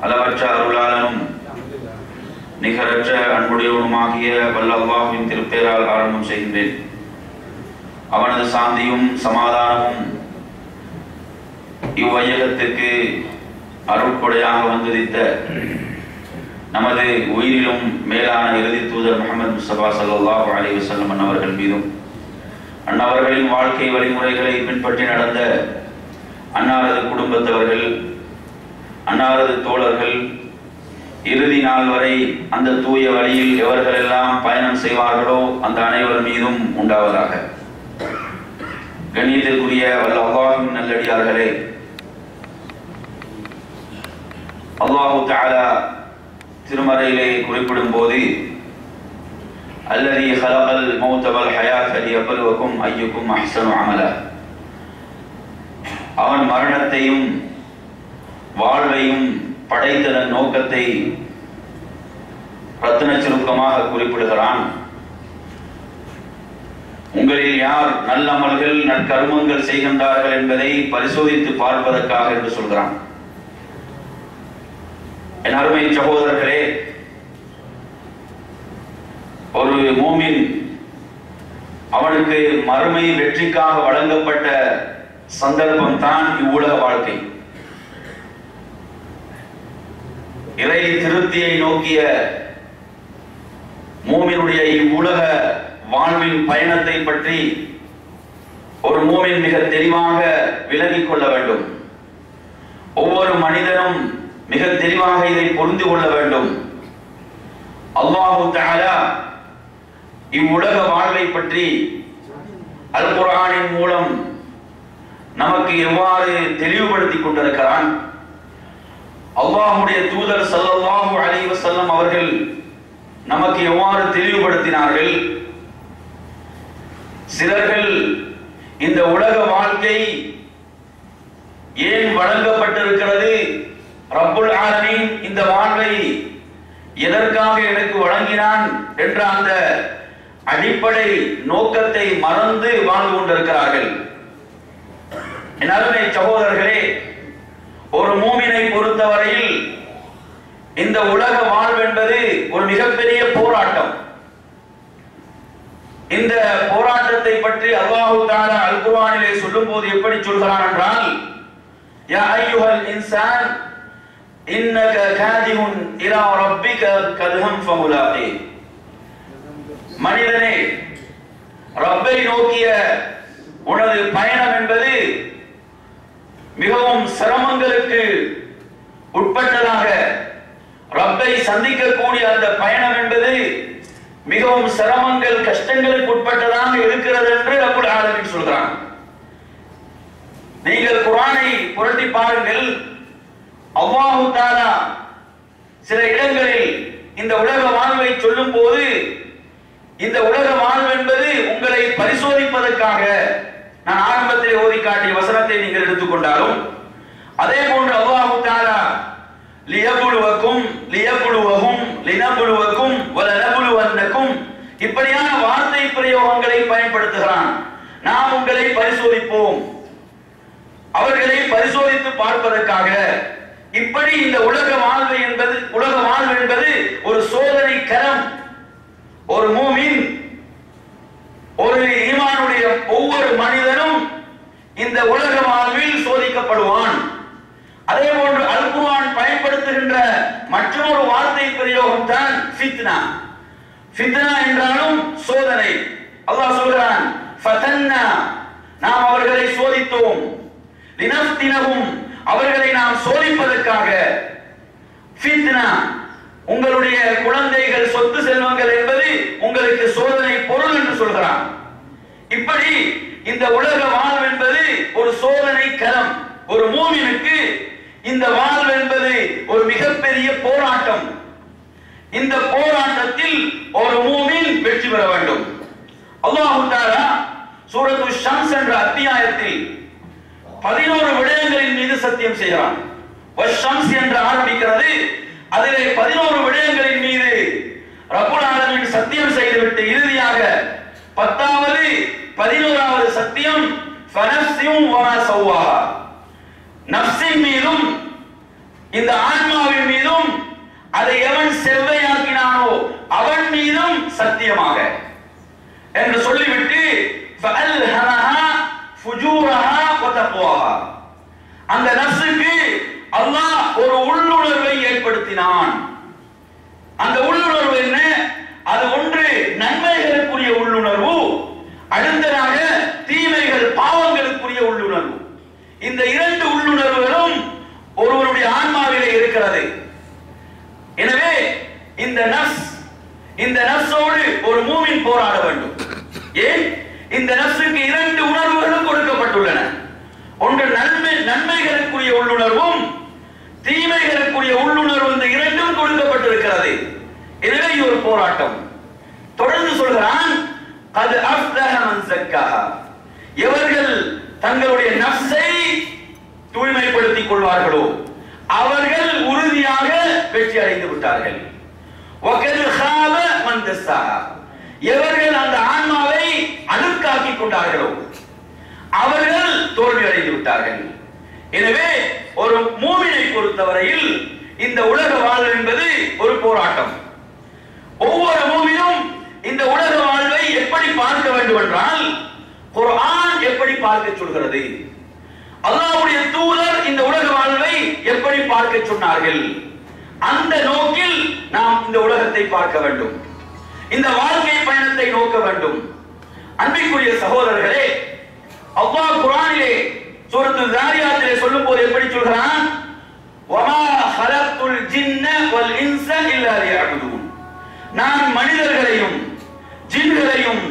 அளவற்ற அருளாளனும் நிகரற்ற அன்புடையவனுமாகிய வல்ல அல்லாஹ்வின் திருப்பெயரால் ஆரம்பம் செய்கின்றேன். அவனது சாந்தியும் சமாதானமும் இவ்வையகத்திற்கு அருட்கொடையாக வந்துதித்த நமது உயிரிலும் மேலான இறுதி தூதர் முஹம்மது முஸ்தபா ஸல்லல்லாஹு அலைஹி வஸல்லம் அன்னவர்கள் மீதும் அன்னவர்களின் வாழ்க்கை வழிமுறைகளை பின்பற்றி நடந்த அன்னாரது குடும்பத்தவர்கள், அன்னாரது தோழர்கள், இறுதி நாள் வரை அந்த தூய வழியில் எவர்களெல்லாம் பயணம் செய்வார்களோ அந்த அனைவர் மீதும் உண்டாவதாக. கண்ணியத்திற்குரிய வல்ல அல்லாஹ்வின் நல்லடியார்களே, அல்லாஹு தஆலா திருமறையிலே குறிப்பிடும் போது அல்லதி ஹலகல் மௌத வல் ஹயாத லியப்லுவக்கும் அய்யுக்கும் அஹ்ஸனு அமலா, அவன் மரணத்தையும் வாழ்வையும் படைத்ததன் நோக்கத்தை ரத்தின சுருக்கமாக குறிப்பிடுகிறான். உங்களில் யார் நல்லமல்கள் நற்கர்மங்கள் செய்கின்றார்கள் என்பதை பரிசோதித்து பார்ப்பதற்காக என்று சொல்கிறான். என் அருமை சகோதரர்களே, ஒரு மூமின் அவனுக்கு மறுமை வெற்றிக்காக வழங்கப்பட்ட சந்தர்ப்பம் தான் இவ்வுலக வாழ்க்கை. இறை திருப்தியை நோக்கிய மூமினுடைய இவ்வுலக வாழ்வின் பயணத்தை பற்றி ஒரு மூமின் மிக தெளிவாக விளங்கிக் கொள்ள வேண்டும். ஒவ்வொரு மனிதனும் மிக தெளிவாக இதை புரிந்து கொள்ள வேண்டும். அல்லாஹு தஆலா இவ்வுலக வாழ்வை பற்றி அல் குர்ஆனின் மூலம் நமக்கு எவ்வாறு தெளிவுபடுத்திக் கொண்டிருக்கிறான். அல்லாஹ்வுடைய தூதர் ஸல்லல்லாஹு அலைஹி வஸல்லம் அவர்கள் நமக்கு எவ்வாறு தெளிவுபடுத்தினார்கள். சிலர்கள் இந்த உலக வாழ்க்கை ஏன் வழங்கப்பட்டிருக்கிறது, ரப்புல் ஆலமீன் இந்த வாழ்வை எதற்காக எனக்கு வழங்கினான் என்ற அந்த அடிப்படை நோக்கத்தை மறந்து வாழ்ந்து கொண்டிருக்கிறார்கள். என் அருமை சகோதரர்களே, ஒரு மூமினை பொறுத்தவரையில் இந்த உலக வாழ்வென்பது ஒரு மிகப்பெரிய போராட்டம். இந்த போராட்டத்தை பற்றி அல்லாஹு தஆலா அல் குர்ஆனிலே சொல்லும்போது எப்படி சொல்கிறான் என்றால், யா அய்யுஹல் இன்சான் இன்னக காதிஹுன் இலா ரப்பிக கத்ஹம் ஃபமுலாகி, மனிதனே, ரப்பை நோக்கிய உனது பயணம் என்பது மிகவும் சிரமங்களுக்கு உட்பட்டதாக, ரப்பை சந்திக்கக்கூடிய அந்த பயணம் என்பது மிகவும் சிரமங்கள் கஷ்டங்களுக்கு உட்பட்டதாக இருக்கிறது என்று ரப்புல் ஆலமீன் சொல்கிறான். நீங்கள் குர்ஆனை புரட்டி பாருங்கள். அல்லாஹு தஆலா சில இடங்களில் இந்த உலக வாழ்வை சொல்லும் போது இந்த உலக வாழ்வு என்பது உங்களை பரிசோதிப்பதற்காக, நான் ஆரம்பத்தில் ஓதி காட்டிய வசனத்தை நீங்கள் எடுத்துக்கொண்டாலும் அதே போன்று அல்லாஹு தஆலா லியப்லுவக்கும் லியப்லுவஹும் லினப்லுவக்கும் வலனப்லுவன்னக்கும் இப்படியான வார்த்தை பிரயோகங்களை பயன்படுத்துகிறான். நாம் உங்களை பரிசோதிப்போம், அவர்களை பரிசோதித்து பார்ப்பதற்காக. இப்படி இந்த உலக வாழ்வு என்பது ஒரு சோதனை களம். ஒரு மூமின், ஒரு ஈமானுடைய ஒவ்வொரு மனிதனும் இந்த உலக வாழ்வில் சோதிக்கப்படுவான். அதே போன்று அல் குர்ஆன் பயன்படுத்துகின்ற மற்றொரு வார்த்தை பிரயோகம் தான் ஃபித்னா. ஃபித்னா என்றாலும் சோதனை. அல்லாஹ் சொல்கிறான், ஃபதன்னா, நாம் அவர்களை சோதித்தோம், லினஃப்தினஹும், அவர்களை நாம் சோதிப்பதற்காக. ஃபித்னா, உங்களுடைய குழந்தைகள், சொத்து செல்வங்கள் என்பது உங்களுக்கு சோதனை பொருள் என்று சொல்கிறான். இப்படி இந்த உலக வாழ்வு என்பது ஒரு சோதனை களம். ஒரு மூமினுக்கு இந்த வாழ்வு என்பது ஒரு மிகப்பெரிய போராட்டம். இந்த போராட்டத்தில் ஒரு மூமின் வெற்றி பெற வேண்டும். அல்லாஹ் தஆலா சூரத்து ஷம்ஸ் என்ற அத்தியாயத்தில் 11 விடயங்களின் மீது சத்தியம் செய்கிறான். வஷம்ஸ் என்று ஆரம்பிக்கிறது. அதிலே 11 விடயங்களின் மீது ரப்புல் ஆலமீன் சத்தியம் செய்துவிட்டு இறுதியாக 10வது 11வது சத்தியம் ஃபனஃஸின் வமா ஸவ்வாஹா, நஃப்ஸின் மீதும் இந்த ஆன்மாவின் மீதும் செவ்வையாக்கினானோ அவன் மீதும் சத்தியமாக என்று சொல்லிவிட்டு ஃபஅல்ஹமஹா ஃபுஜூரஹா வ தக்வாஹா, அந்த நஃப்ஸுக்கு அல்லாஹ் ஒரு உள்ளுணர்வை ஏற்படுத்தினான். அந்த உள்ளுணர்வு என்ன? அது ஒன்று நன்மைகளுக்குரிய உள்ளுணர்வு, அடுத்ததாக தீமைகள் பாவங்களுக்குரிய உள்ளுணர்வு. இந்த இரண்டு உள்ளுணர்வுகளும் ஒருவருடைய ஆன்மாவிலே இருக்கிறது. எனவே இந்த நஃப்ஸோடு ஒரு மூமின் போராட வேண்டும். ஏன்? இந்த நஃப்ஸுக்கு இரண்டு உணர்வுகளும் கொடுக்கப்பட்டுள்ளன. ஒன்று நன்மைகளுக்குரிய உள்ளுணர்வும் தீமைகளுக்குரிய உள்ளுணர்வு, இந்த இரண்டும் கொடுக்கப்பட்டிருக்கிறது. எனவே ஒரு போராட்டம். தொடர்ந்து சொல்கிறான், அது அஃப்லஹ மன் ஸக்காஹா, எவர்கள் தங்களுடைய நஃப்ஸை தூய்மைப்படுத்திக் கொள்வார்களோ அவர்கள் உறுதியாக வெற்றி அடைந்து விட்டார்கள். வகது ஹாப மன் தஸ்ஸாஹா, எவர்கள் அந்த ஆன்மாவை அழுக்காக்கிக் கொண்டார்களோ அவர்கள் தோல்வி அடைந்து விட்டார்கள். எனவே ஒரு மூமினை பொறுத்தவரையில் இந்த உலக வாழ்வு என்பது ஒரு போராட்டம். ஒவ்வொரு மூமினும் இந்த உலக வாழ்வை எப்படி பார்க்க வேண்டும் என்றால், குர்ஆன் எப்படி பார்க்க சொல்கிறது, அல்லாஹ்வுடைய தூதர் இந்த உலக வாழ்வை எப்படி பார்க்க சொன்னார்கள், அந்த நோக்கில் நாம் இந்த உலகத்தை பார்க்க வேண்டும், இந்த வாழ்க்கை பயணத்தை நோக்க வேண்டும். அன்பிற்குரிய சகோதரர்களே, அல்லாஹ் குர்ஆனிலே சூரத்து ஸாரியாத்திலே சொல்லும்போது எப்படி சொல்கிறான், வமா ஹலக்துல் ஜின்ன வல் இன்ஸ இல்லா லியஅபுதூன், நான் மனிதர்களையும் ஜின்களையும்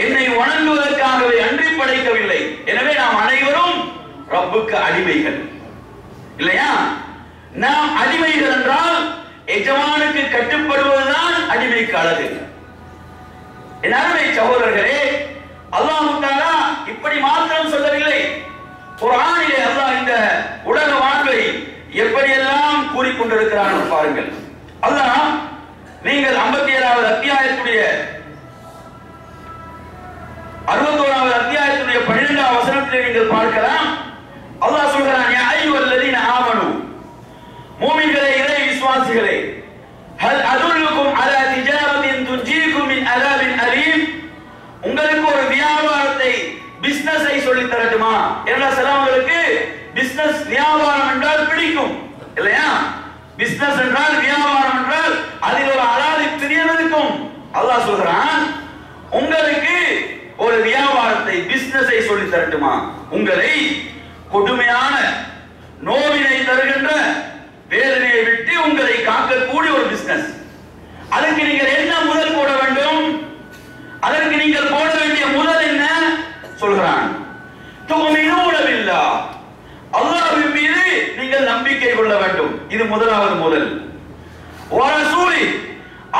என்னை வணங்குவதற்காகவே அன்றி படைக்கவில்லை. எனவே நாம் அனைவரும் ரப்புக்கு அடிமைகள் இல்லையா? நாம் அடிமைகள் என்றால் எஜமானுக்கு கட்டுப்படுவதுதான் அடிமைக்கு அழகு. என் அருமை சகோதரர்களே, அல்லாஹ் தஆலா இப்படி மாத்திரம் சொல்லவில்லை. குர்ஆனிலே அல்லாஹ் இந்த உலக வாழ்வை எப்படியெல்லாம் கூறிக்கொண்டிருக்கிறான் பாருங்கள். அல்லாஹ் நீங்கள் 57வது அத்தியாயத்துடைய 61வது அத்தியாயத்துடைய 12வது வசனத்திலே நீங்கள் பார்க்கலாம். அல்லாஹ் சொல்கிறான், யா அய்யுஹல்லதீன ஆமனு, மூமின்களே, இறை விசுவாசிகளே, ஹல் அதுல்லுக்கும் அலா திஜாரத்தின் துன்ஜீக்கும் மின் அஸாபின் அலீம், உங்களுக்கு ஒரு வியாபாரத்தை, பிசினஸை சொல்லி தரட்டுமா? என்ன சிலவங்களுக்கு பிசினஸ் வியாபாரம் என்றால் பிடிக்கும் இல்லையா? பிசினஸ் என்றால் வியாபாரம் என்றால் அதில் ஒரு அலாதி பிரியம் இருக்கும். அல்லாஹ் சொல்றான், உங்களுக்கு ஒரு வியாபாரத்தை, பிசினஸை சொல்லி தரட்டுமா? உங்களை கொடுமையான நோவினை தருகின்ற வேதனையை விட்டு உங்களை காக்கக்கூடிய ஒரு பிசினஸ். அதற்கு நீங்கள் என்ன முதல் போட வேண்டும்? அதற்கு நீங்கள் போட வேண்டிய முதல் என்ன சொல்கிறான்? துமினூன பில்லாஹ், அல்லாஹ்வின் மீது நீங்கள் நம்பிக்கை கொள்ள வேண்டும். இது முதலாவது முதல். வரசூலி,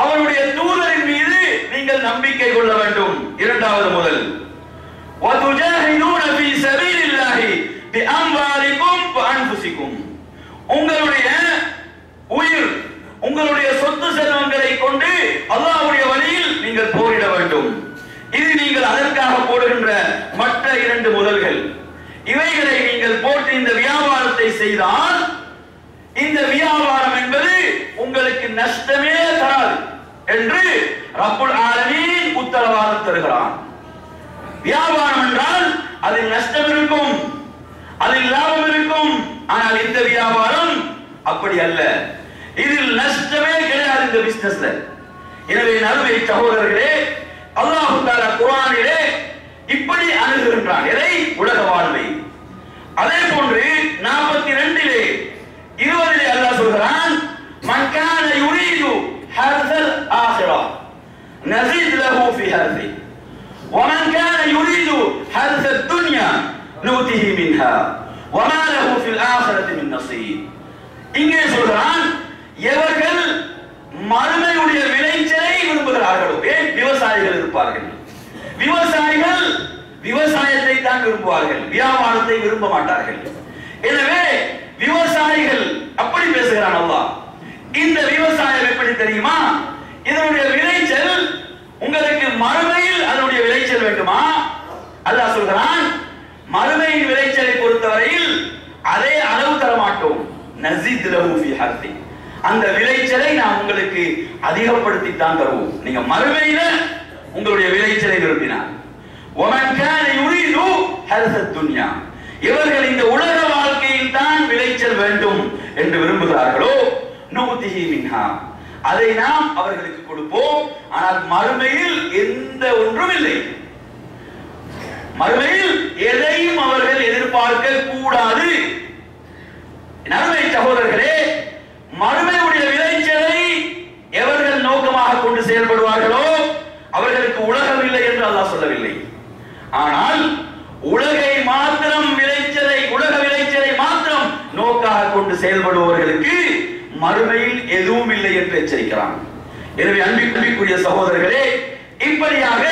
அவருடைய தூதரின் மீது நீங்கள் நம்பிக்கை கொள்ள வேண்டும். இரண்டாவது முதல். வதுஜாஹிதூன ஃபீ சபீலில்லாஹி பிஅம்வாலிக்கும் வஅன்ஃபுசிக்கும், உங்களுடைய உயிர், உங்களுடைய சொத்து செல்வங்களை கொண்டு அல்லாஹ்வுடைய வழியில் நீங்கள் போரிட வேண்டும். இது நீங்கள் அதற்காக போடுகின்ற மற்ற இரண்டு முதல்கள். இவைகளை நீங்கள் போட்டு இந்த வியாபாரத்தை செய்தால் இந்த வியாபாரம் என்பது உங்களுக்கு நஷ்டமே தராது என்று ரப்புல் ஆலமீன் உத்தரவாதம் தருகிறான். வியாபாரம் என்றால் அதில் நஷ்டம் இருக்கும், அதில் லாபம் இருக்கும். ஆனால் இந்த வியாபாரம் அப்படி அல்ல, இதில் நஷ்டமே கிடையாது இந்த பிசினஸ்ல. எனவே நறுமை சகோதரர்களே, அல்லாஹ் தஆலா குர்ஆனிலே இப்படி அணுகுகின்றான். எதை? உலக வாழ்வை. அதே போன்று 42லே 20லே அல்லாஹ் சொல்கிறான், மன் கான யுரீது ஹர்ஸல் ஆখিরা நஸீத் லஹு ஃபீ ஹர்ஸி வமன் கான யுரீது ஹர்ஸத் துன்யா நூதிஹி மின்ஹா வமா லஹு ஃபில் ஆখিরাতি மின் நஸீப். இங்கே சொல்கிறான், எவர்கள் மறுமையுடைய விளைச்சலை விரும்புகிறார்களோ, விவசாயிகள் இருப்பார்கள், விவசாயிகள் விவசாயத்தை தான் விரும்புவார்கள், வியாபாரத்தை விரும்ப மாட்டார்கள். எனவே விவசாயிகள் அப்படி பேசுகிறான் அல்லாஹ். இந்த விவசாயம் எப்படி தெரியுமா? இதனுடைய விளைச்சல் உங்களுக்கு மறுமையில் அதனுடைய விளைச்சல் வேண்டுமா? அல்லாஹ் சொல்கிறான், மறுமையின் விளைச்சலை பொறுத்தவரையில் அதே அளவு தர மாட்டோம். நஸீத் லஹு ஃபீ ஹர்ஸி, அந்த விளைச்சலை நாம் உங்களுக்கு அதிகப்படுத்தித்தான் தருவோம். நீங்க மறுமையில உங்களுடைய விளைச்சலை விரும்பினார். ஒமன் கான யுரீது ஹர்ஸத் துன்யா, இவர்கள் இந்த உலக வாழ்க்கையில் தான் விளைச்சல் வேண்டும் என்று விரும்புகிறார்களோ நுதிஹி மின்ஹா, அதை நாம் அவர்களுக்கு கொடுப்போம். ஆனால் மறுமையில் எந்த ஒன்றும் இல்லை. மறுமையில் எதையும் அவர்கள் எதிர்பார்க்க கூடாது. நறுமை சகோதரர்களே, மறுமையுடைய விளைச்சலை எவர்கள் நோக்கமாக கொண்டு செயல்படுவார்களோ அவர்களுக்கு உலகம் இல்லை என்று அல்லாஹ் சொல்லவில்லை. ஆனால் உலகை மாத்திரம் உலக விளைச்சலை மாத்திரம் நோக்காக கொண்டு செயல்படுபவர்களுக்கு மறுமையில் எதுவும் இல்லை என்று எச்சரிக்கிறான். எனவே அன்பிற்குரிய சகோதரர்களே, இப்படியாக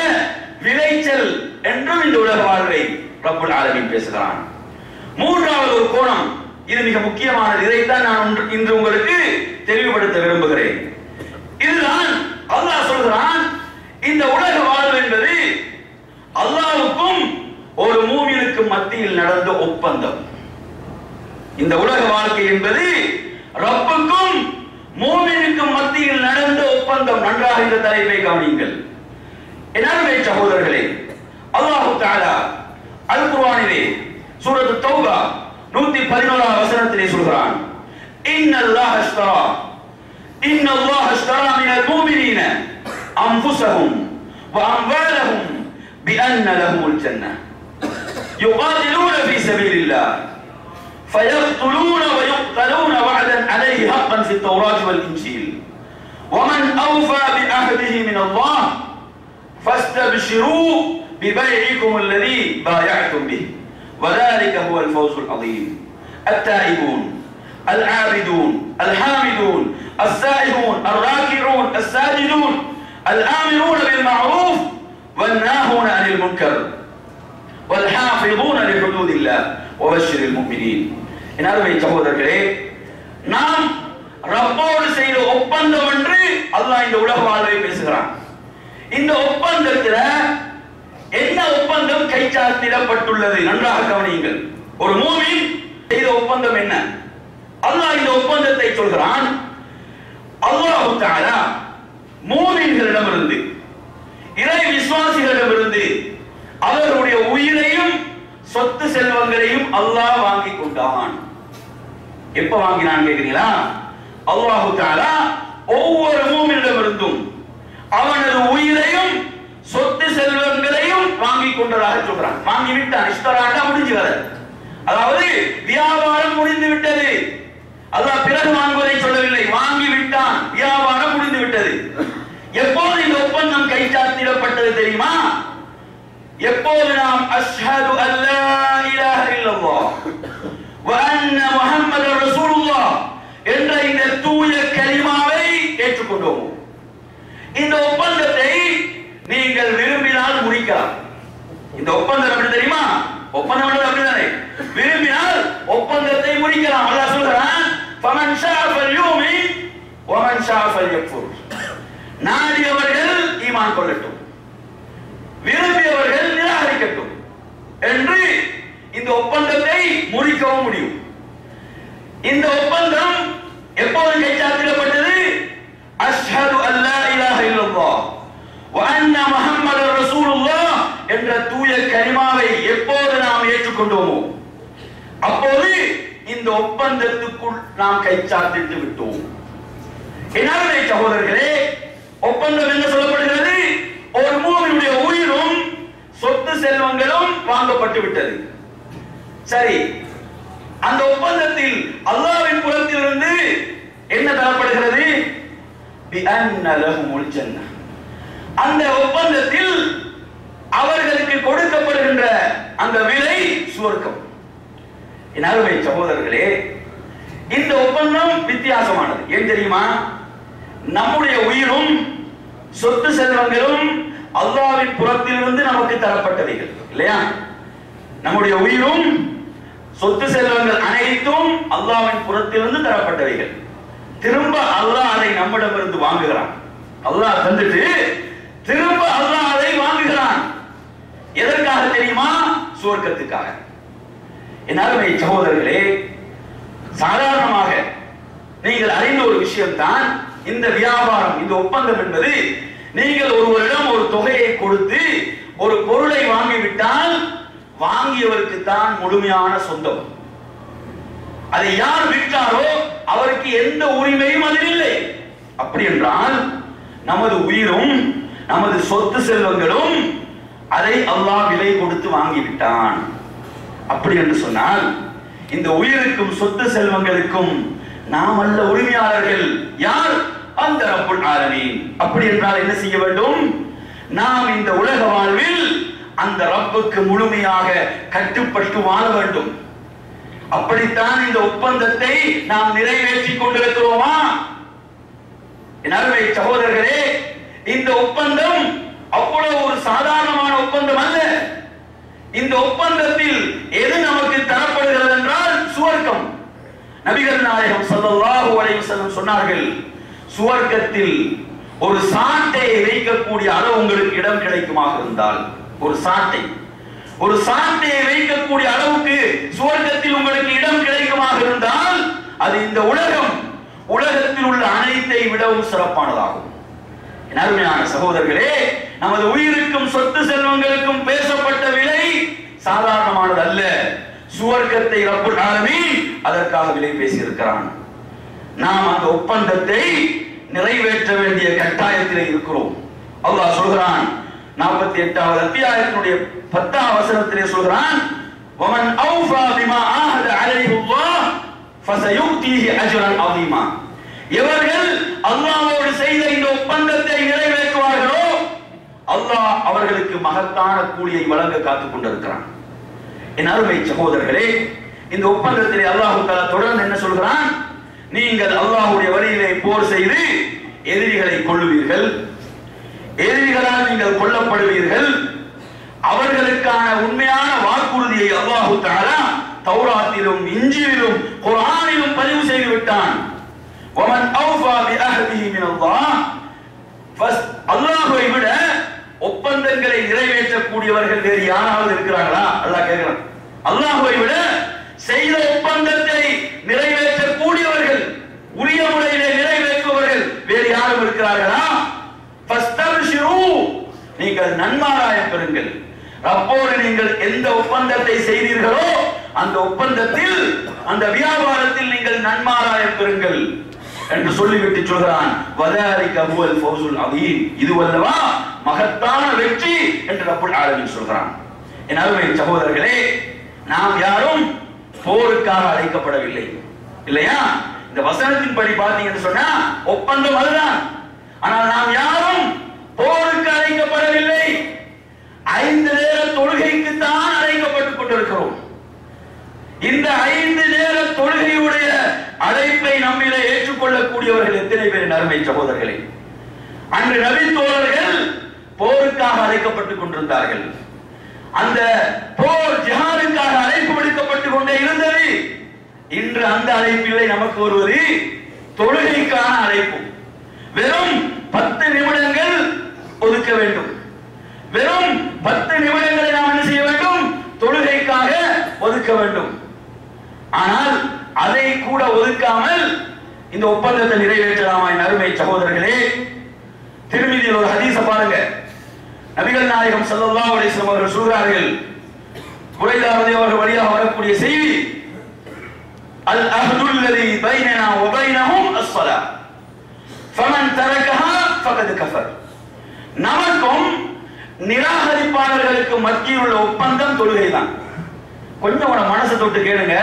விளைச்சல் என்றும் இந்த உலக வாழ்வை ரப்புல் ஆலமீன் பேசுகிறான். மூன்றாவது ஒரு கோணம், இது மிக முக்கியமானது, இதைத்தான் நான் இன்று உங்களுக்கு தெளிவுபடுத்த விரும்புகிறேன். இதுதான் அல்லாஹ் சொல்கிறான், இந்த உலக வாழ்வு என்பது அல்லாஹ்வுக்கும் ஒரு மூமினுக்கும் மத்தியில் நடந்த ஒப்பந்தம். இந்த உலக வாழ்க்கை என்பது ரப்புக்கும் மூமினுக்கும் மத்தியில் நடந்த ஒப்பந்தம். நன்றாக இந்த தலைப்பை கவனியுங்கள். எனவே சகோதரர்களே, அல்லாஹ் தஆலா அல் குர்ஆனிலே சூரத்து தௌபா 111 வசனத்திலே சொல்கிறான், இன்னல்லாஹ அஷ்தரா மினல் முஃமினீன அன்ஃபுஸஹும் வ அம்வாலஹும் பிஅன்ன லஹுமுல் ஜன்னah يقاتلون في سبيل الله فيقتلون ويقتلون وعدا عليه حقا في التوراة والإنجيل ومن أوفى بعهده من الله فاستبشروا ببيعكم الذي بايعتم به وذلك هو الفوز العظيم. التائبون العابدون الحامدون السائحون الراكعون الساجدون الآمرون بالمعروف والناهون عن المنكر والحافظون لحدود الله وبشر المؤمنين. என் அருமை சகோதரர்களே, நாம் ரப்போடு செய்த ஒப்பந்தம் என்று அல்லாஹ் இந்த உலக வாழ்வை பேசுகிறான். இந்த ஒப்பந்தத்தில் என்ன ஒப்பந்தம் கைச்சாத்திடப்பட்டுள்ளது? நன்றாக கவனியுங்கள். ஒரு மூமின் செய்த ஒப்பந்தம் என்ன? அல்லாஹ் இந்த ஒப்பந்தத்தை சொல்கிறான். அல்லாஹ் தஆலா மூமின்களிடமிருந்து, இறை விசுவாசிகளிடமிருந்து அவர்களுடைய உயிரையும் சொத்து செல்வங்களையும் அல்லாஹ் வாங்கி கொண்டான். எப்ப வாங்கினான் கேக்குறீங்களா? அல்லாஹ் தஆலா ஒவ்வொரு மூமினிடமிருந்தும் அவனது உயிரையும் சொத்து செல்வங்களையும் வாங்கி கொண்டதாக சொல்றான். வாங்கி விட்டான். இஷ்டராண்டா முடிஞ்சு வர, அதாவது வியாபாரம் முடிந்து விட்டது. அல்லாஹ் பிறகு வாங்குவதை சொல்லவில்லை, வாங்கி விட்டான், வியாபாரம் முடிந்து விட்டது. எப்போது இந்த ஒப்பந்தம் கைச்சாத்திடப்பட்டது தெரியுமா? எப்போது நாம் அஷ்ஹது அல்லா இலாஹ இல்லல்லாஹ் வ அன்ன முஹம்மதர் ரசூலுல்லாஹ் என்ற இந்த தூய கலிமாவை ஏற்றுக்கொண்டோம். இந்த ஒப்பந்தத்தை நீங்கள் விரும்பினால் முடிக்கலாம். இந்த ஒப்பந்தம் எப்படி தெரியுமா? ஒப்பந்தம் அப்படிதானே, விரும்பினால் ஒப்பந்தத்தை முடிக்கலாம். அல்லாஹ் சொல்றான், ஃபமன் ஷாஅ ஃபல்யூமின் வ மன் ஷாஅ ஃபல்யக்ஃபுர். நாடியவர்கள் ஈமான் கொள்ளட்டும், விரும்பியவர்கள் நிராகரிக்கட்டும் என்று இந்த ஒப்பந்தத்தை முடிக்கவும் முடியும். இந்த ஒப்பந்தம் எப்போது கைச்சாத்திடப்பட்டது? அஷ்ஹது அல்லா இலாஹ இல்லல்லாஹ் வ அன்ன முஹம்மதர் ரசூலுல்லாஹ் என்ற தூய கலிமாவை எப்போது நாம் ஏற்றுக்கொண்டோமோ அப்போது இந்த ஒப்பந்தத்துக்குள் நாம் கைச்சாத்திட்டு விட்டோம். எனவே சகோதரர்களே, ஒப்பந்தம் என்ன சொல்லப்படுகிறது? ஒரு மூமினுடைய உயிரும் சொத்து செல்வங்களும் வாங்கப்பட்டு விட்டது. சரி, அந்த ஒப்பந்தத்தில் அல்லாஹ்வின் புறத்திலிருந்து என்ன தரப்படுகிறது? பிஅன்ன லஹுமுல் ஜன்னah. அந்த ஒப்பந்தத்தில் அவர்களுக்கு கொடுக்கப்படுகின்ற அந்த விலை சுவர்க்கம். என் அருமை சகோதரர்களே, இந்த ஒப்பந்தம் வித்தியாசமானது. ஏன் தெரியுமா? நம்முடைய உயிரும் சொத்து செல்வங்களும் அல்லாஹ்வின் புறத்திலிருந்து நமக்கு தரப்பட்டவைகள் இல்லையா? நம்முடைய உயிரும் சொத்து செல்வங்கள் அனைத்தும் அல்லாஹ்வின் புறத்திலிருந்து தரப்பட்டவைகள். திரும்ப அல்லாஹ் அதை நம்மிடமிருந்து வாங்குகிறான். அல்லாஹ் தந்துட்டு திரும்ப அல்லாஹ் அதை வாங்குகிறான். எதற்காக தெரியுமா? சுவர்க்கத்துக்காக. என் அருமை சகோதரர்களே, சாதாரணமாக நீங்கள் அறிந்த ஒரு விஷயம்தான் இந்த வியாபாரம், இந்த ஒப்பந்தம் என்பது. நீங்கள் ஒருவரிடம் ஒரு தொகையை கொடுத்து ஒரு பொருளை வாங்கிவிட்டால் வாங்கியவருக்கு தான் முழுமையான சொந்தம். அதை யார் விற்றாரோ அவருக்கு எந்த உரிமையும் அதில் இல்லை. அப்படி என்றால் நமது உயிரும் நமது சொத்து செல்வங்களும் அதை அல்லாஹ் விலை கொடுத்து வாங்கிவிட்டான். அப்படி என்று சொன்னால் இந்த உயிருக்கும் சொத்து செல்வங்களுக்கும் நாம் அல்ல உரிமையாளர்கள். யார்? அந்த ரப்புல் ஆலமீன். அப்படி என்றால் என்ன செய்ய வேண்டும்? நாம் இந்த உலக வாழ்வில் அந்த ரப்புக்கு முழுமையாக கட்டுப்பட்டு வாழ வேண்டும். அப்படித்தான் இந்த ஒப்பந்தத்தை நாம் நிறைவேற்றிக் கொண்டிருக்கிறோமா? என் அருமை சகோதரர்களே, இந்த ஒப்பந்தம் அவ்வளவு ஒரு சாதாரணமான ஒப்பந்தம் அல்ல. இந்த ஒப்பந்தத்தில் எது நமக்கு தரப்படுகிறது என்றால் சுவர்க்கம். நபிகள் நாயகம் ஸல்லல்லாஹு அலைஹி வஸல்லம் சொன்னார்கள், சுவர்க்கத்தில் ஒரு சாட்டையை வைக்கக்கூடிய அளவு உங்களுக்கு இடம் கிடைக்குமாக இருந்தால், ஒரு சாட்டையை வைக்கக்கூடிய அளவுக்கு சுவர்க்கத்தில் உங்களுக்கு இடம் கிடைக்குமாக இருந்தால் அது இந்த உலகத்தில் உள்ள அனைத்தை விடவும் சிறப்பானதாகும். என் அருமையான சகோதரர்களே, நமது உயிருக்கும் சொத்து செல்வங்களுக்கும் பேசப்பட்ட விலை சாதாரணமானது அல்ல. சுவர்க்கத்தை ரப்புல் ஆலமீன் அதற்காக விலை பேசியிருக்கிறான். நாம் அந்த ஒப்பந்தத்தை நிறைவேற்ற வேண்டிய கட்டாயத்தில் இருக்கிறோம். அல்லாஹ் சொல்கிறான் 48வது அத்தியாயத்தினுடைய 10வது வசனத்திலே சொல்கிறான், வமன் அவ்ஃபா பிமா ஆஹத அலைஹி அல்லாஹ் ஃபஸயுக்தீஹி அஜ்ரன் அதீமா. எவர்கள் அல்லாஹ்வோடு செய்த இந்த ஒப்பந்தத்தை நிறைவேற்றுவார்களோ அல்லாஹ் அவர்களுக்கு மகத்தான கூலியை வழங்க காத்துக் கொண்டிருக்கிறான். என் அருமை சகோதரர்களே, இந்த ஒப்பந்தத்திலே அல்லாஹ் தஆலா தொடர்ந்து என்ன சொல்கிறான்? நீங்கள் அல்லாஹ்வுடைய வழியிலே போர் செய்து எதிரிகளை கொல்லுவீர்கள், எதிரிகளால் நீங்கள் கொல்லப்படுவீர்கள். அவர்களுக்கான உண்மையான வாக்குறுதியை அல்லாஹ் தஆலா தௌராத்திலும் இன்ஜீலிலும் குர்ஆனிலும் பதிவு செய்து விட்டான். ومن اوفى بعهده من الله அல்லாஹ்வை விட ஒப்பந்தங்களை நிறைவேற்றக்கூடியவர்கள் வேறு யாராவது இருக்கிறார்களா? அல்லாஹ் கேட்கிறான். அல்லாஹ்வை விட செய்த ஒப்பந்தத்தை நிறைவேற்றக்கூடியவர்கள், உரிய முறையிலே நிறைவேற்றுபவர்கள் வேறு யாரும் இருக்கிறார்களா? ஃபஸ்தப்ஷிரு, நீங்கள் நன்மாராயம் பெறுங்கள். ரப்போடு நீங்கள் எந்த ஒப்பந்தத்தை செய்தீர்களோ அந்த ஒப்பந்தத்தில், அந்த வியாபாரத்தில் நீங்கள் நன்மாராயம் பெறுங்கள் என்று சொல்லிவிட்டு சொல்கிறான், வதாலிக ஹுவல் ஃபௌசுல் அதீம், இதுவல்லவா மகத்தான வெற்றி என்று ரப்புல் ஆலமீன் சொல்கிறான். என் அருமை சகோதரர்களே, நாம் யாரும் போருக்காக அழைக்கப்படவில்லை, இல்லையா? இந்த வசனத்தின் படி பார்த்தீங்கன்னு சொன்னா ஒப்பந்தம் அதுதான். ஆனால் நாம் யாரும் போருக்கு அழைக்கப்படவில்லை. 5 நேர தொழுகைக்கு தான் அழைக்கப்பட்டுக் கொண்டிருக்கிறோம். இந்த 5 நேர தொழுகையுடைய அழைப்பை நம்மிலே ஏற்றுக்கொள்ளக்கூடியவர்கள் எத்தனை பேர் அருமை சகோதரர்களே? அன்று நபி தோழர்கள் போருக்காக அழைக்கப்பட்டுக் கொண்டிருந்தார்கள். அந்த போர் ஜிஹாதுக்காக அழைப்பு விடுக்கப்பட்டுக் கொண்டே இருந்தது. இன்று அந்த அழைப்பில்லை நமக்கு வருவது தொழுகைக்கான அழைப்பு. வெறும் 10 நிமிடங்கள் ஒதுக்க வேண்டும். வெறும் 10 நிமிடங்களை நாம் என்ன செய்ய வேண்டும்? தொழுகைக்காக ஒதுக்க வேண்டும். ஆனால் அதை கூட ஒதுக்காமல் இந்த ஒப்பந்தத்தை நிறைவேற்றலாமா? என் அருமை சகோதரர்களே, திருமதியில் ஒரு ஹதீஸை பாருங்க. நபிகள் நாயகம் ஸல்லல்லாஹு அலைஹி வஸல்லம் அவர்கள் சொல்கிறார்கள், புரைதா அவர்கள் வழியாக வரக்கூடிய செய்தி, அல் அஹ்துல் லதி பைனனா வ பைனஹும் அஸ்ஸலா ஃபமன் தரகஹா ஃபகத் கஃபர். நமக்கும் நிராகரிப்பாளர்களுக்கு மத்தியில் உள்ள ஒப்பந்தம் தொழுகைதான். கொஞ்சம் உன மனசை தொட்டு கேளுங்க,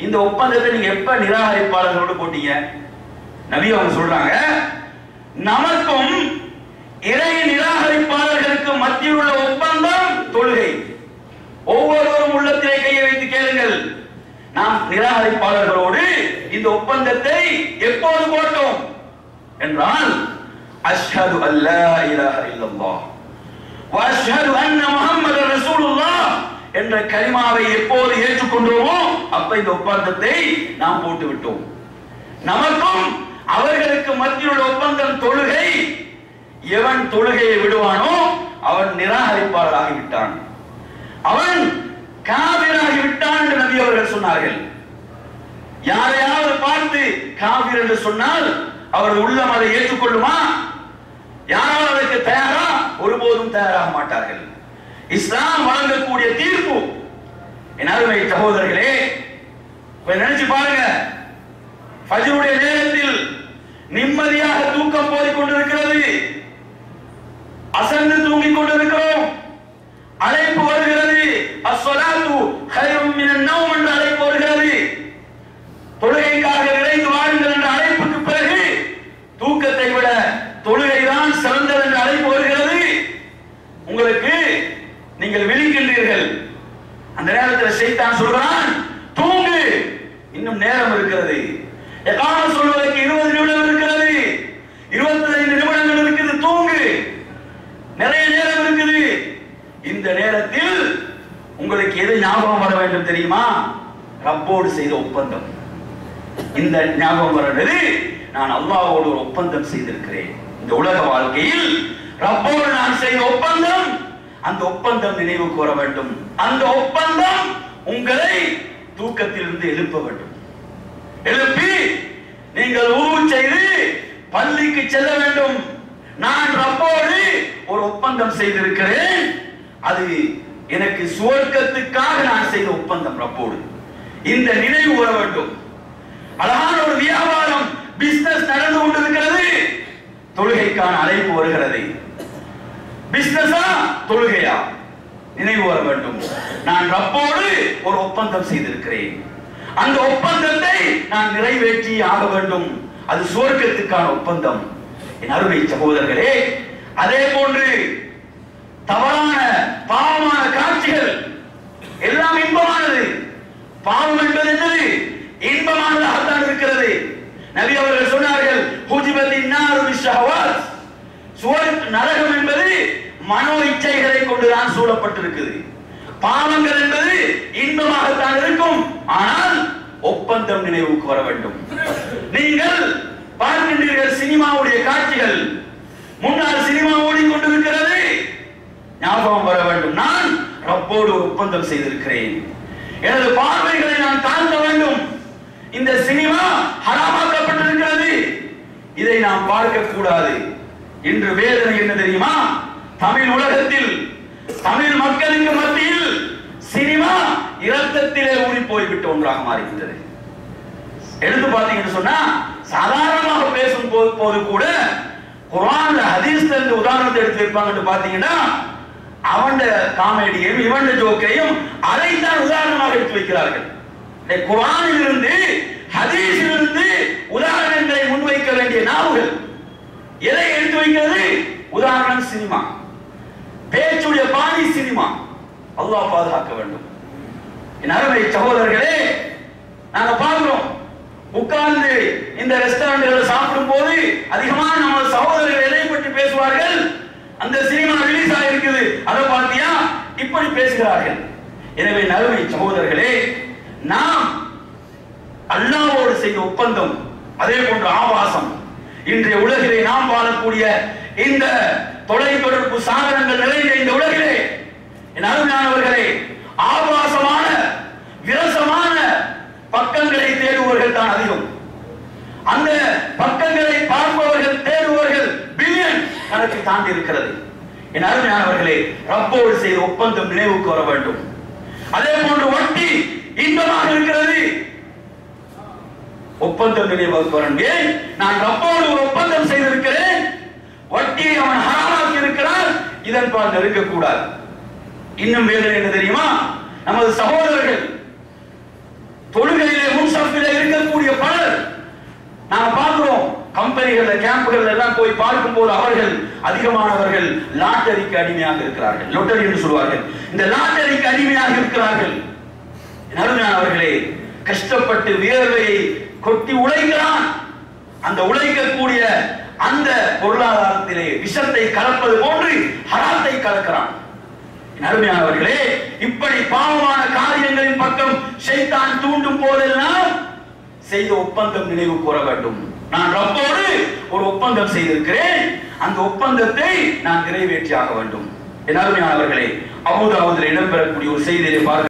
இந்த ஒப்பந்தத்தை நீங்க எப்ப நிராகரிப்பாளர்களோடு போட்டீங்க? நபி அவங்க சொல்றாங்க, நமக்கும் இறை நிராகரிப்பாளர்களுக்கு மத்தியில் உள்ள ஒப்பந்தம் தொழுகை. ஒவ்வொருவரும் உள்ளத்திலே கையை வைத்து கேளுங்கள், நாம் நிராகரிப்பாளர்களோடு இந்த ஒப்பந்தத்தை எப்போது போட்டோம் என்றால், அஷ்ஹது அல்லா இலாஹ இல்லல்லாஹ் வ அஷ்ஹது அன்ன முஹம்மதர் ரசூலுல்லாஹ் என்ற கலிமாவை எப்போது ஏற்றுக்கொண்டோமோ அப்ப இந்த ஒப்பந்தத்தை நாம் போட்டு விட்டோம். நமக்கும் அவர்களுக்கு மத்தியில் உள்ள ஒப்பந்தம் தொழுகை. எவன் தொழுகையை விடுவானோ அவன் நிராகரிப்பாளராகி விட்டான், அவன் காபிராகி விட்டான் என்று நபி அவர்கள் சொன்னார்கள். யாரையாவது பார்த்து காபிர் என்று சொன்னால் அவரது உள்ளம் அதை ஏற்றுக்கொள்ளுமா? யாராவது அதற்கு தயாரா? ஒருபோதும் தயாராக மாட்டார்கள். இஸ்லாம் வழங்கக்கூடிய தீர்ப்பு, என் அருமை சகோதரர்களே, நினைச்சு பாருங்க. ஃபஜ்ருடைய நேரத்தில் நிம்மதியாக தூக்கம் போய் கொண்டிருக்கிறது, அசந்து தூங்கிக் கொண்டிருக்கிறோம். அழைப்பு வருகிறது, அஸ்ஸலாத்து கைரும் மினன் நௌம் என்ற அழைப்பு வருகிறது. தொழுகைக்காக விரைந்து வாருங்கள் என்ற அழைப்புக்கு பிறகு தூக்கத்தை விட தொழுகைதான் சிறந்தது என்ற அழைப்பு வருகிறது. உங்களுக்கு நீங்கள் விழிக்கின்றீர்கள். அந்த நேரத்தில் ஷைத்தான் சொல்கிறான், தூங்கு, இன்னும் நேரம் இருக்கிறது. இகாமத் சொல்வதற்கு 20 நிமிடம் இருக்கிறது, 25 நிமிடங்கள் இருக்குது, தூங்கு, நிறைய நேரம் இருக்குது. இந்த நேரத்தில் உங்களுக்கு எது ஞாபகம் வர வேண்டும் தெரியுமா? ரப்போடு செய்த ஒப்பந்தம். இந்த ஞாபகம் வருகிறது, நான் அல்லாஹ்வோடு ஒரு ஒப்பந்தம் செய்திருக்கிறேன். இந்த உலக வாழ்க்கையில் ரப்போடு நான் செய்த ஒப்பந்தம், அந்த ஒப்பந்தம் நினைவுக்கு வர வேண்டும். அந்த ஒப்பந்தம் உங்களை தூக்கத்திலிருந்து எழுப்ப வேண்டும். எழுப்பி நீங்கள் உரு செய்து பள்ளிக்கு செல்ல வேண்டும். நான் ரப்போடு ஒரு ஒப்பந்தம் செய்திருக்கிறேன், அது எனக்கு சுவர்க்கத்துக்காக நான் செய்த ஒப்பந்தம் ரப்போடு. இந்த நினைவு வர வேண்டும். அழகான ஒரு வியாபாரம், பிசினஸ் நடந்து கொண்டிருக்கிறது, தொழுகைக்கான அழைப்பு வருகிறது. பிசினஸா தொழுகையா? நினைவு வர வேண்டும். நான் ரப்போடு ஒரு ஒப்பந்தம் செய்திருக்கிறேன், அந்த ஒப்பந்தத்தை நான் நிறைவேற்றி ஆக வேண்டும். அது சுவர்க்கத்துக்கான ஒப்பந்தம். என் அருமை சகோதரர்களே, அதே போன்று தவறான பாவமான காட்சிகள் எல்லாம் இன்பமானது. பாவம் என்பது என்னது? இன்பமானதாகத்தான் இருக்கிறது. நபி அவர்கள் சொன்னார்கள், ஹுஜிபத்தின் நாரு பிஷ்ஷஹவாத், நரகம் என்பது மனோ இச்சைகளை கொண்டுதான் சூழப்பட்டிருக்குது. பாவங்கள் என்பது இன்பமாகத்தான் இருக்கும். ஆனால் ஒப்பந்தம் நினைவுக்கு வர வேண்டும். நீங்கள் பார்க்கின்றீர்கள் சினிமாவுடைய காட்சிகள், முன்னால் சினிமா ஓடிக்கொண்டிருக்கிறது, ஞாபகம் வர வேண்டும், நான் ரப்போடு ஒரு ஒப்பந்தம் செய்திருக்கிறேன், எனது பார்வைகளை நான் தாழ்த்த வேண்டும். இந்த சினிமா ஹராமாக்கப்பட்டிருக்கிறது, இதை நாம் பார்க்க கூடாது. இன்று வேதனை என்ன தெரியுமா? தமிழ் உலகத்தில், தமிழ் மக்களுக்கு மத்தியில் சினிமா இரத்தத்திலே ஊறி போய்விட்ட ஒன்றாக மாறுகின்றது. எடுத்து பார்த்தீங்கன்னு சொன்னா, சாதாரணமாக பேசும் போது கூட குர்ஆன்ல ஹதீஸ்ல இந்த உதாரணத்தை எடுத்து வைப்பாங்கன்னு பாத்தீங்கன்னா, அவன் காமெடியையும் இவன் ஜோக்கையும் அதைத்தான் உதாரணமாக எடுத்து வைக்கிறார்கள். குர்ஆனில் இருந்து ஹதீஸில் இருந்து உதாரணங்களை முன்வைக்க வேண்டிய நாவுகள் எதை எடுத்து வைக்கிறது? உதாரணம் சினிமா, பேச்சுடைய பாணி சினிமா. அல்லாஹ் பாதுகாக்க வேண்டும். என் அருமை சகோதரர்களே, நாங்க பார்க்கிறோம், உட்கார்ந்து இந்த ரெஸ்டாரண்ட்களில் சாப்பிடும் போது அதிகமான நம்ம சகோதரர்கள் எதை பற்றி பேசுவார்கள்? அந்த சினிமா ரிலீஸ் ஆகிருக்குது, அதை பார்த்தியா, இப்படி பேசுகிறார்கள். எனவே அருமை சகோதரர்களே, நாம் அல்லாஹ்வோடு செய்த ஒப்பந்தம், அதே போன்ற ஆபாசம், இன்றைய உலகிலே நாம் வாழக்கூடிய இந்த தொலைத்தொடர்பு சாதனங்கள் நிறைந்த இந்த உலகிலே என் அருமையானவர்களே, ஆபாசமான விரசமான பக்கங்களை தேடுவர்கள் தான் அதிகம். அந்த பக்கங்களை பார்ப்பவர்கள் தேடுவர்கள் பில்லியன் கணக்கு தாண்டி இருக்கிறது. என் அருமையானவர்களே, ரப்போடு செய்த ஒப்பந்தம் நினைவுக்கு வர வேண்டும். அதே போன்று வட்டி இன்பமாக இருக்கிறது, ஒப்பந்தம் நினைவுக்கு வர வேண்டும். நான் ரப்போடு ஒரு ஒப்பந்தம் செய்திருக்கிறேன், வட்டியை அவன் ஹராமாக்கி இருக்கிறான், இதன் பால் நெருக்கக்கூடாது. இன்னும் வேதனை என்ன தெரியுமா? நமது சகோதரர்கள் தொழுகையிலே முன்சஃபிலே இருக்கக்கூடிய பலர் நாம பார்க்கிறோம். கம்பெனிகள் கேம்புகள் எல்லாம் போய் பார்க்கும் போது அவர்கள் அதிகமானவர்கள் லாட்டரிக்கு அடிமையாக இருக்கிறார்கள். லொட்டரி என்று சொல்வார்கள். இந்த லாட்டரிக்கு அடிமையாக இருக்கிறார்கள். அருமையானவர்களே, கஷ்டப்பட்டு வியர்வையை கொட்டி உழைக்கிறான். அந்த உழைக்கக்கூடிய அந்த பொருளாதாரத்திலே விஷத்தை கலப்பது போன்று ஹராத்தை கலக்கிறான். அருமையானவர்களே, இப்படி பாவமான காரியங்களின் பக்கம் ஷைத்தான் தூண்டும் போதெல்லாம் செய்த ஒப்பந்தம் நினைவு கூற வேண்டும். நான் ரப்போடு ஒரு ஒப்பந்தம் செய்திருக்கிறேன், அந்த ஒப்பந்தத்தை நான் நிறைவேற்றியாக வேண்டும். என் அருமையானவர்களே, அபூ தாவூதில் இடம்பெறக்கூடிய ஒரு செய்தியை பார்க்க